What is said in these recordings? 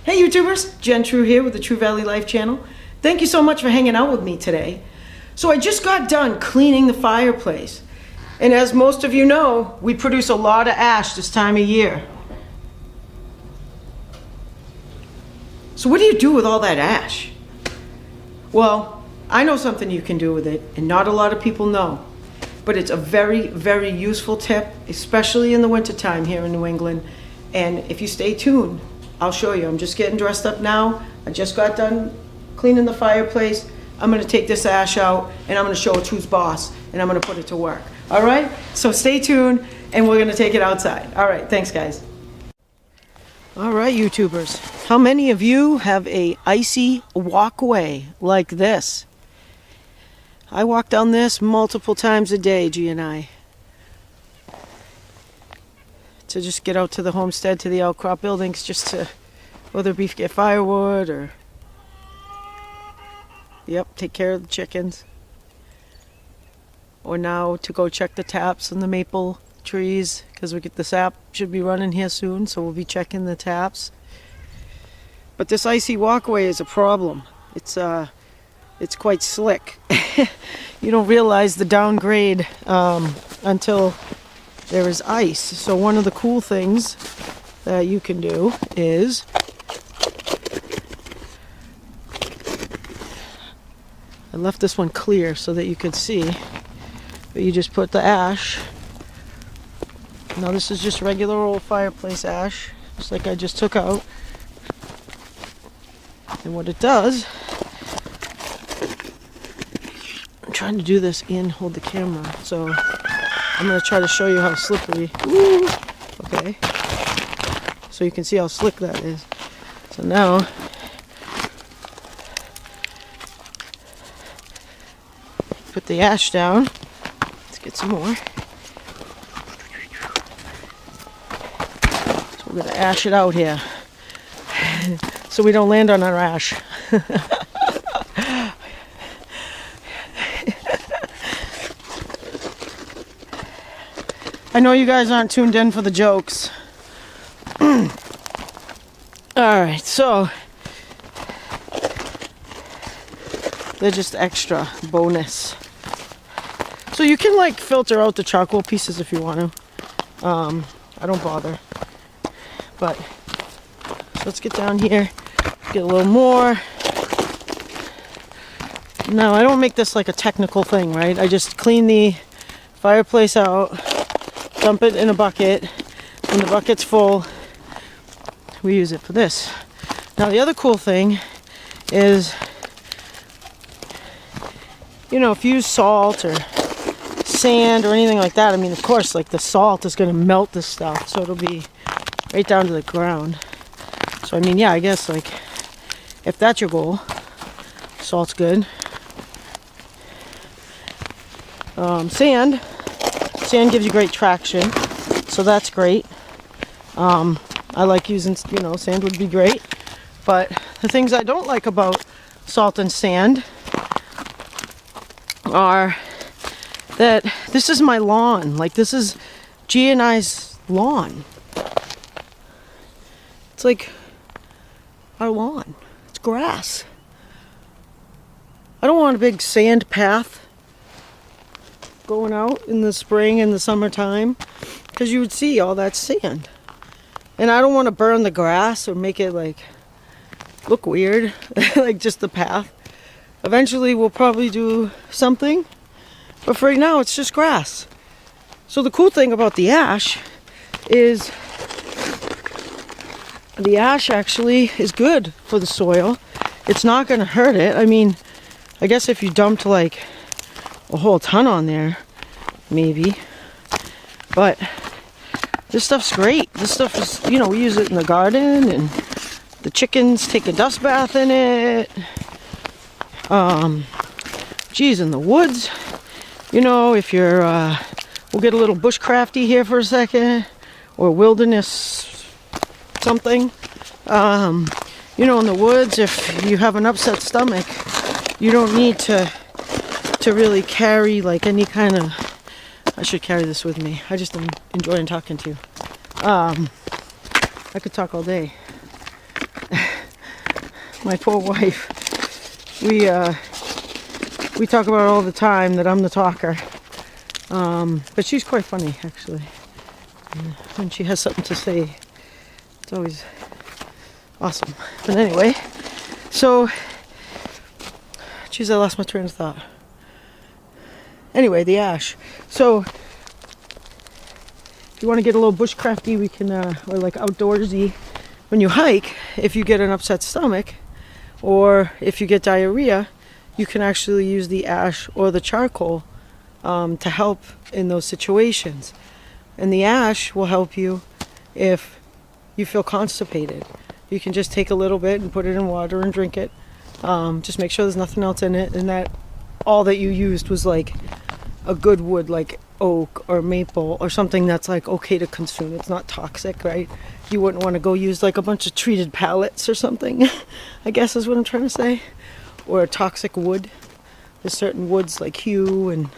Hey YouTubers, Jen True here with the True Valley Life channel. Thank you so much for hanging out with me today. So I just got done cleaning the fireplace. And as most of you know, we produce a lot of ash this time of year. So what do you do with all that ash? Well, I know something you can do with it, and not a lot of people know. But it's a very, very useful tip, especially in the wintertime here in New England. And if you stay tuned, I'll show you. I'm just getting dressed up now. I just got done cleaning the fireplace. I'm gonna take this ash out and I'm gonna show it who's boss, and I'm gonna put it to work. All right? So stay tuned and we're gonna take it outside. All right, thanks guys. All right, YouTubers. How many of you have a icy walkway like this? I walk down this multiple times a day, G and I. To just get out to the homestead, to the outcrop buildings, just to, whether it be get firewood or, take care of the chickens. Or now to go check the taps on the maple trees, because we get the sap should be running here soon, so we'll be checking the taps. But this icy walkway is a problem. It's quite slick. You don't realize the downgrade until there is ice. So one of the cool things that you can do is I left this one clear so that you could see, but you just put the ash. Now this is just regular old fireplace ash, just like I just took out. And what it does, I'm trying to do this and hold the camera, so I'm going to try to show you how slippery. Woo! Okay. So you can see how slick that is. So now, put the ash down. Let's get some more. So we're going to ash it out here, so we don't land on our ash. I know you guys aren't tuned in for the jokes. Alright, so they're just extra bonus. So you can like filter out the charcoal pieces if you want to. I don't bother. But let's get down here, get a little more. Now I don't make this like a technical thing, right? I just clean the fireplace out, dump it in a bucket. When the bucket's full, we use it for this. Now the other cool thing is, you know, if you use salt or sand or anything like that, I mean, of course, like the salt is going to melt this stuff, so it'll be right down to the ground. So I mean, yeah, I guess like if that's your goal, salt's good. Sand gives you great traction, so that's great. I like using, you know, sand would be great. But the things I don't like about salt and sand are that this is my lawn. Like, this is G and I's lawn. It's like our lawn. It's grass. I don't want a big sand path going out in the spring and the summertime, because you would see all that sand. And I don't want to burn the grass or make it like look weird, like just the path. Eventually we'll probably do something, but for right now it's just grass. So the cool thing about the ash is the ash actually is good for the soil. It's not going to hurt it. I mean, I guess if you dumped like a whole ton on there, maybe. But this stuff's great. This stuff is, you know, we use it in the garden, and the chickens take a dust bath in it. Geez, in the woods, you know, if you're, we'll get a little bushcrafty here for a second, or wilderness something. You know, in the woods, if you have an upset stomach, you don't need to really carry like any kind of, I should carry this with me. I just am enjoying talking to you. I could talk all day. my poor wife. We talk about it all the time that I'm the talker. But she's quite funny, actually. And when she has something to say, it's always awesome. But anyway, so, geez, I lost my train of thought. Anyway, the ash. So, if you want to get a little bushcrafty, we can, or like outdoorsy, when you hike, if you get an upset stomach, or if you get diarrhea, you can actually use the ash or the charcoal to help in those situations. And the ash will help you if you feel constipated. You can just take a little bit and put it in water and drink it. Just make sure there's nothing else in it, and that all that you used was like a good wood, like oak or maple or something that's like okay to consume. It's not toxic, right? You wouldn't want to go use like a bunch of treated pallets or something, I guess is what I'm trying to say. Or a toxic wood. There's certain woods like yew and,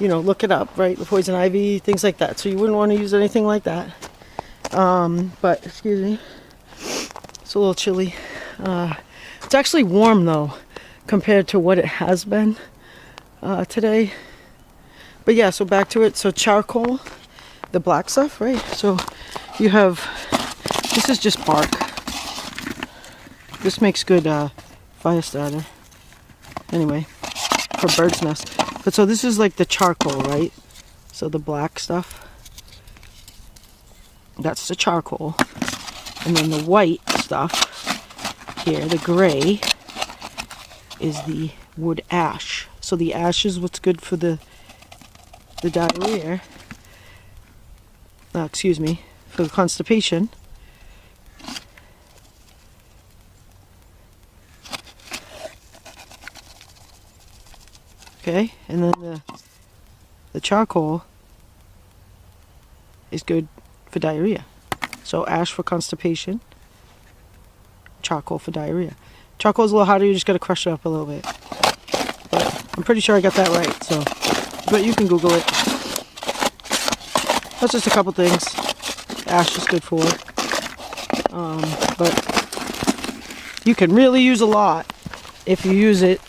you know, look it up, right? The poison ivy, things like that. So you wouldn't want to use anything like that. But, excuse me, it's a little chilly. It's actually warm though, compared to what it has been today. But yeah, so back to it. So charcoal, the black stuff, right? So you have, this is just bark. This makes good fire starter. Anyway, for bird's nest. But so this is like the charcoal, right? So the black stuff, that's the charcoal. And then the white stuff here, the gray, is the wood ash. So the ash is what's good for the diarrhea. Excuse me, for the constipation. Okay, and then the charcoal is good for diarrhea. So ash for constipation, charcoal for diarrhea. Charcoal is a little harder, you just gotta crush it up a little bit. But I'm pretty sure I got that right, so, but you can Google it. That's just a couple things ash is good for. But you can really use a lot if you use it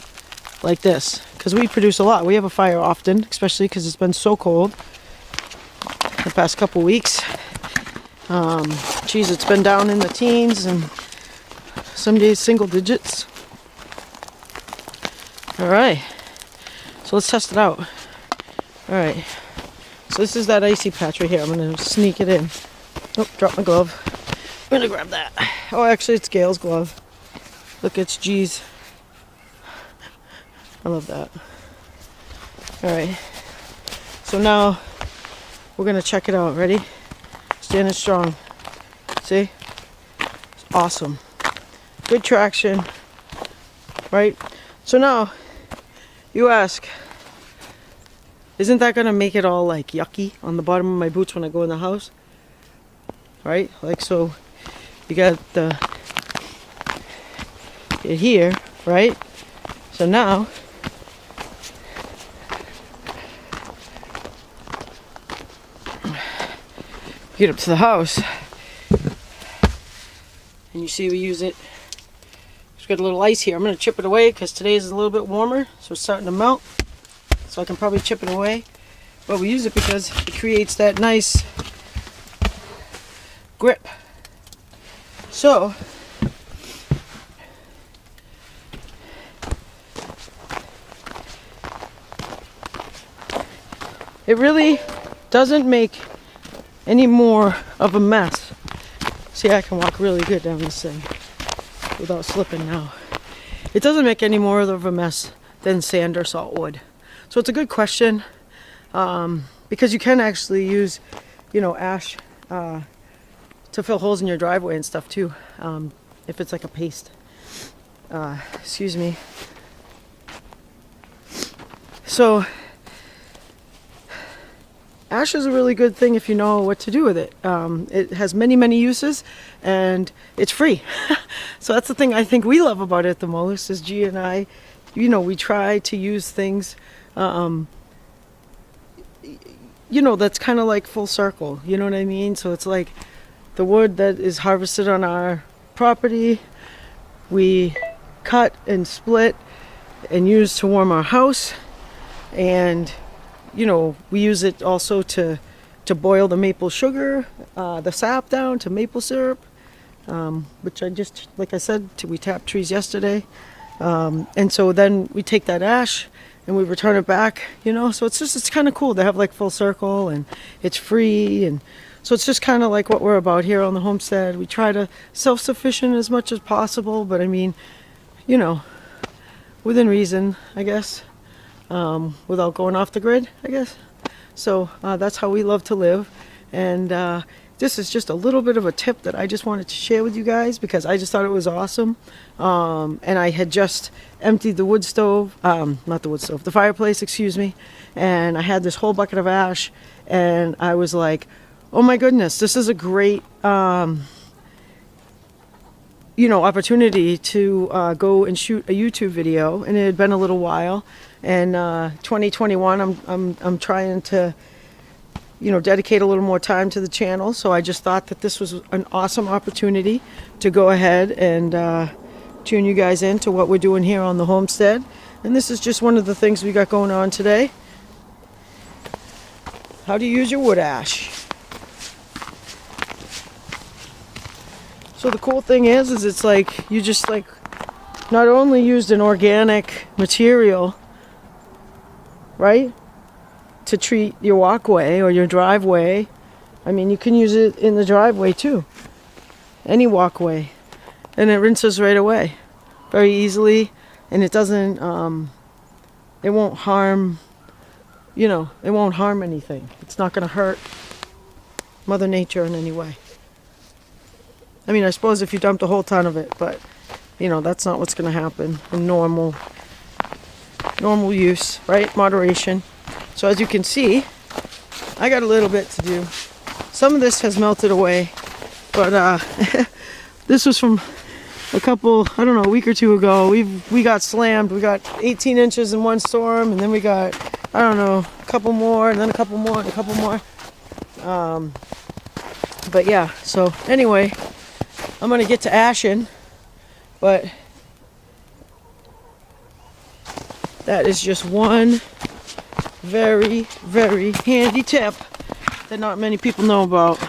like this. Because we produce a lot. We have a fire often, especially because it's been so cold the past couple weeks. Geez, it's been down in the teens and some days single digits. Alright, so let's test it out. Alright, so this is that icy patch right here. I'm going to sneak it in. Oh, drop my glove. I'm going to grab that. Oh, actually it's Gail's glove. Look, it's G's. I love that. Alright, so now we're going to check it out. Ready? Standing strong. See? It's awesome. Good traction. Right? So now, you ask, isn't that going to make it all like yucky on the bottom of my boots when I go in the house? Right? Like so, you got it here, right? So now, get up to the house and you see we use it. Just got a little ice here. I'm going to chip it away because today is a little bit warmer, so it's starting to melt, so I can probably chip it away. But we use it because it creates that nice grip. So it really doesn't make any more of a mess. See, I can walk really good down this thing without slipping now. It doesn't make any more of a mess than sand or salt would. So it's a good question, because you can actually use, you know, ash to fill holes in your driveway and stuff too, if it's like a paste. Excuse me. So ash is a really good thing if you know what to do with it. It has many uses and it's free. So that's the thing I think we love about it the most is G and I, you know, we try to use things, you know, that's kind of like full circle, you know what I mean? So it's like the wood that is harvested on our property, we cut and split and use to warm our house. And you know, we use it also to boil the maple sugar, the sap down to maple syrup, which I just, like I said, we tapped trees yesterday. And so then we take that ash and we return it back, you know, so it's kind of cool to have like full circle, and it's free. And so it's just kind of like what we're about here on the homestead. We try to self-sufficient as much as possible, but I mean, you know, within reason, I guess, without going off the grid, I guess. So that's how we love to live. And this is just a little bit of a tip that I just wanted to share with you guys because I just thought it was awesome. And I had just emptied the wood stove, not the wood stove, the fireplace, excuse me. And I had this whole bucket of ash, and I was like, oh my goodness, this is a great, you know, opportunity to go and shoot a YouTube video. And it had been a little while. And 2021, I'm trying to, you know, dedicate a little more time to the channel. So I just thought that this was an awesome opportunity to go ahead and tune you guys into what we're doing here on the homestead. And this is just one of the things we got going on today. How to use your wood ash. So the cool thing is it's like you just like not only used an organic material, right, to treat your walkway or your driveway. I mean, you can use it in the driveway too, any walkway, and it rinses right away very easily, and it doesn't it won't harm, you know, it won't harm anything. It's not going to hurt Mother Nature in any way. I mean, I suppose if you dumped a whole ton of it, but you know, that's not what's going to happen in normal use, right? Moderation. So as you can see, I got a little bit to do. Some of this has melted away, but this was from a couple, I don't know, a week or two ago. We got slammed. We got 18 inches in one storm, and then we got, I don't know, a couple more, and then a couple more, and a couple more. But yeah, so anyway, I'm gonna get to ashing, but that is just one very, very handy tip that not many people know about.